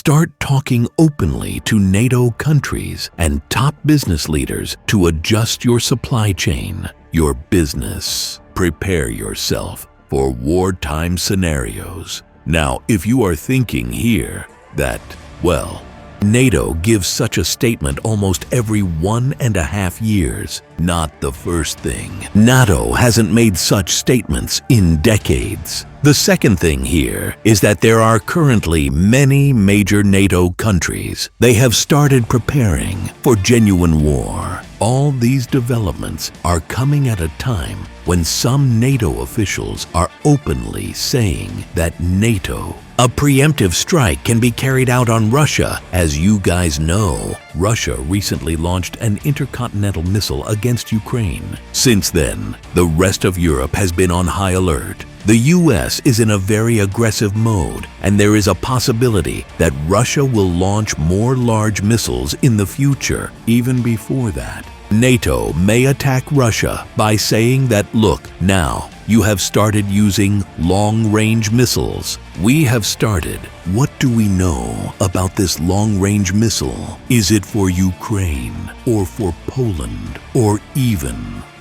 Start talking openly to NATO countries and top business leaders to adjust your supply chain, your business. Prepare yourself for wartime scenarios. Now, if you are thinking here that, well, NATO gives such a statement almost every 1.5 years. Not the first thing. NATO hasn't made such statements in decades. The second thing here is that there are currently many major NATO countries. They have started preparing for genuine war. All these developments are coming at a time when some NATO officials are openly saying that NATO, a preemptive strike, can be carried out on Russia. As you guys know, Russia recently launched an intercontinental missile against Ukraine. Since then, the rest of Europe has been on high alert. The US is in a very aggressive mode, and there is a possibility that Russia will launch more large missiles in the future. Even before that, NATO may attack Russia by saying that, look, now you have started using long-range missiles. We have started. What do we know about this long-range missile? Is it for Ukraine or for Poland or even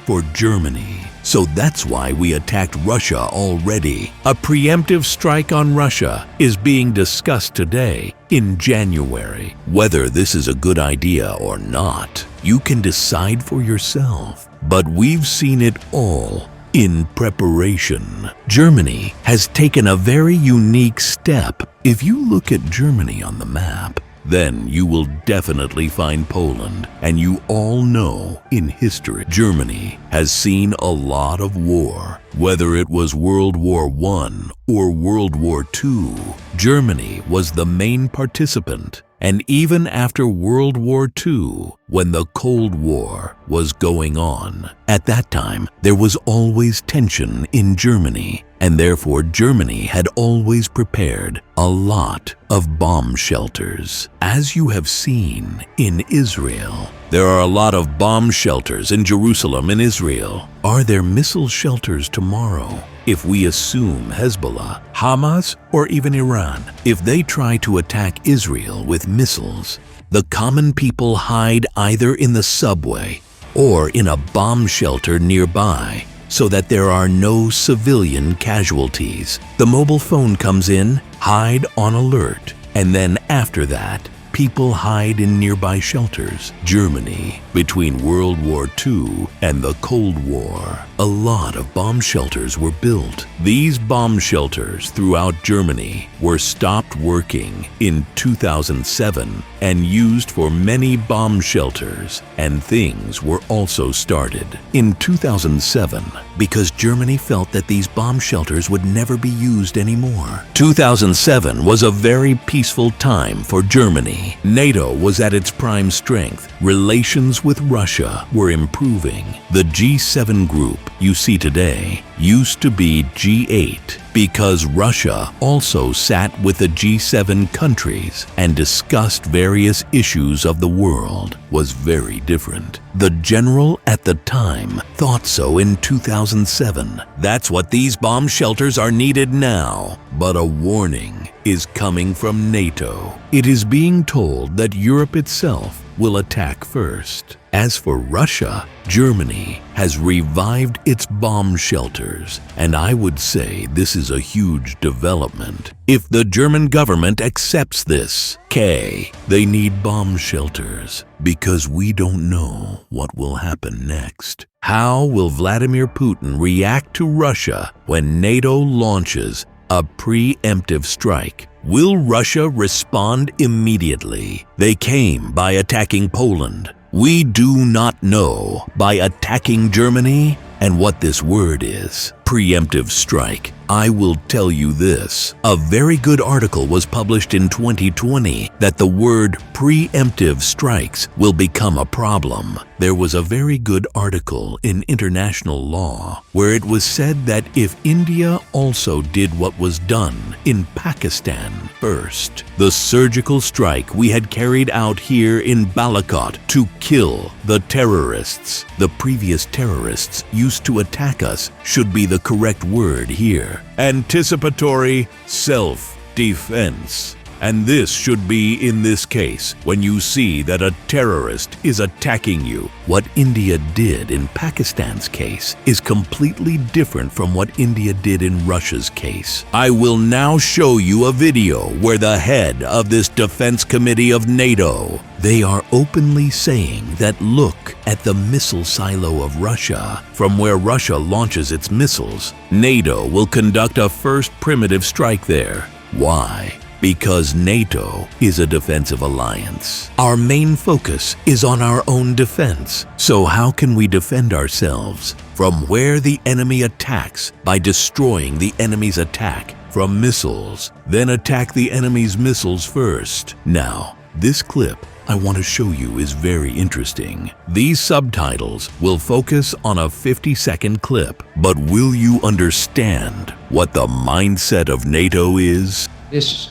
for Germany? So that's why we attacked Russia already. A preemptive strike on Russia is being discussed today in January. Whether this is a good idea or not, you can decide for yourself. But we've seen it all in preparation. Germany has taken a very unique step. If you look at Germany on the map, then you will definitely find Poland. And you all know in history, Germany has seen a lot of war. Whether it was World War I or World War II, Germany was the main participant. And even after World War II, when the Cold War was going on, at that time there was always tension in Germany, and therefore Germany had always prepared a lot of bomb shelters. As you have seen in Israel, there are a lot of bomb shelters in Jerusalem in Israel. Are there missile shelters tomorrow? If we assume Hezbollah, Hamas, or even Iran, if they try to attack Israel with missiles, the common people hide either in the subway or in a bomb shelter nearby so that there are no civilian casualties. The mobile phone comes in, hide on alert, and then after that, people hide in nearby shelters. Germany, between World War II and the Cold War, a lot of bomb shelters were built. These bomb shelters throughout Germany were stopped working in 2007 and used for many bomb shelters, and things were also started in 2007 because Germany felt that these bomb shelters would never be used anymore. 2007 was a very peaceful time for Germany. NATO was at its prime strength. Relations with Russia were improving. The G7 group you see today used to be G8 because Russia also sat with the G7 countries and discussed various issues of the world. Was very different. The general at the time thought so in 2007. That's what these bomb shelters are needed now. But a warning is coming from NATO. It is being told that Europe itself will attack first. As for Russia, Germany has revived its bomb shelters, and I would say this is a huge development. If the German government accepts this, they need bomb shelters because we don't know what will happen next. How will Vladimir Putin react to Russia when NATO launches a preemptive strike? Will Russia respond immediately? They came by attacking Poland. We do not know by attacking Germany. And what this word is, preemptive strike, I will tell you this. A very good article was published in 2020 that the word preemptive strikes will become a problem. There was a very good article in International Law where it was said that if India also did what was done in Pakistan first, the surgical strike we had carried out here in Balakot to kill the terrorists, the previous terrorists used to attack us, should be the correct word here. Anticipatory self-defense. And this should be in this case when you see that a terrorist is attacking you. What India did in Pakistan's case is completely different from what India did in Russia's case. I will now show you a video where the head of this Defense Committee of NATO, they are openly saying that look at the missile silo of Russia. From where Russia launches its missiles, NATO will conduct a first primitive strike there. Why? Because NATO is a defensive alliance. Our main focus is on our own defense. So how can we defend ourselves? From where the enemy attacks, by destroying the enemy's attack from missiles, then attack the enemy's missiles first. Now, this clip I want to show you is very interesting. These subtitles will focus on a 50-second clip, but will you understand what the mindset of NATO is? Is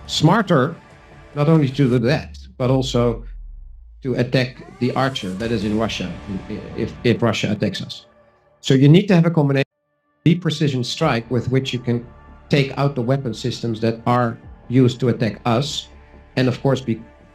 smarter not only to do that, but also to attack the archer that is in Russia if Russia attacks us. So you need to have a combination of deep precision strike with which you can take out the weapon systems that are used to attack us. And of course,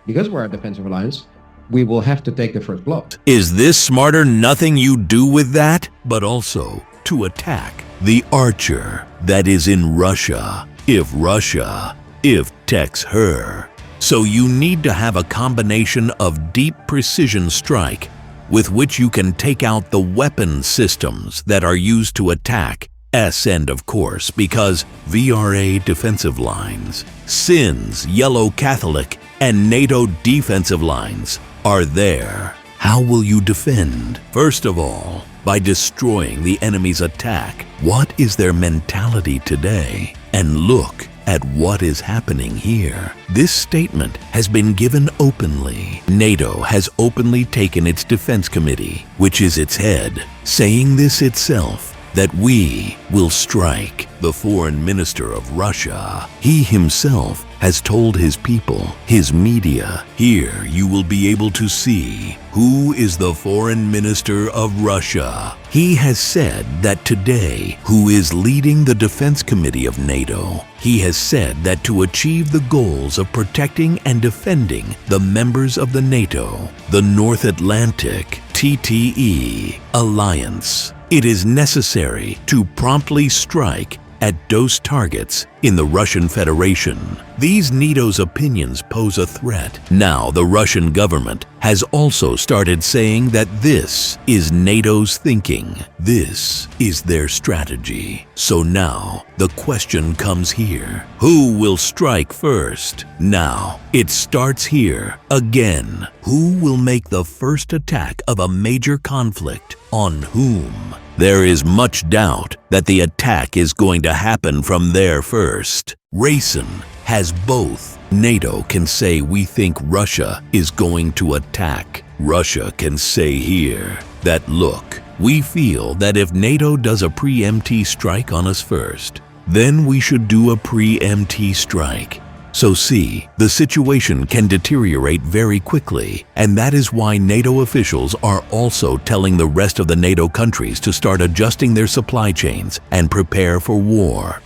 because we're a defensive alliance, we will have to take the first blow. Is this smarter? Nothing you do with that, but also to attack the archer that is in Russia if Russia attacks her. So you need to have a combination of deep precision strike with which you can take out the weapon systems that are used to attack S and of course, because VRA defensive lines, SIN's Yellow Catholic, and NATO defensive lines are there. How will you defend? First of all, by destroying the enemy's attack. What is their mentality today? And look at what is happening here. This statement has been given openly. NATO has openly taken its defense committee, which is its head, saying this itself, that we will strike. The foreign minister of Russia, he himself has told his people, his media, here you will be able to see who is the foreign minister of Russia. He has said that today, who is leading the defense committee of NATO, he has said that to achieve the goals of protecting and defending the members of the NATO, the North Atlantic TTE alliance, it is necessary to promptly strike at those targets in the Russian Federation. These NATO's opinions pose a threat. Now the Russian government has also started saying that this is NATO's thinking. This is their strategy. So now the question comes here. Who will strike first? Now it starts here again. Who will make the first attack of a major conflict? On whom? There is much doubt that the attack is going to happen from there first. Rayson has both. NATO can say we think Russia is going to attack. Russia can say here that look, we feel that if NATO does a preemptive strike on us first, then we should do a preemptive strike. So see, the situation can deteriorate very quickly, and that is why NATO officials are also telling the rest of the NATO countries to start adjusting their supply chains and prepare for war.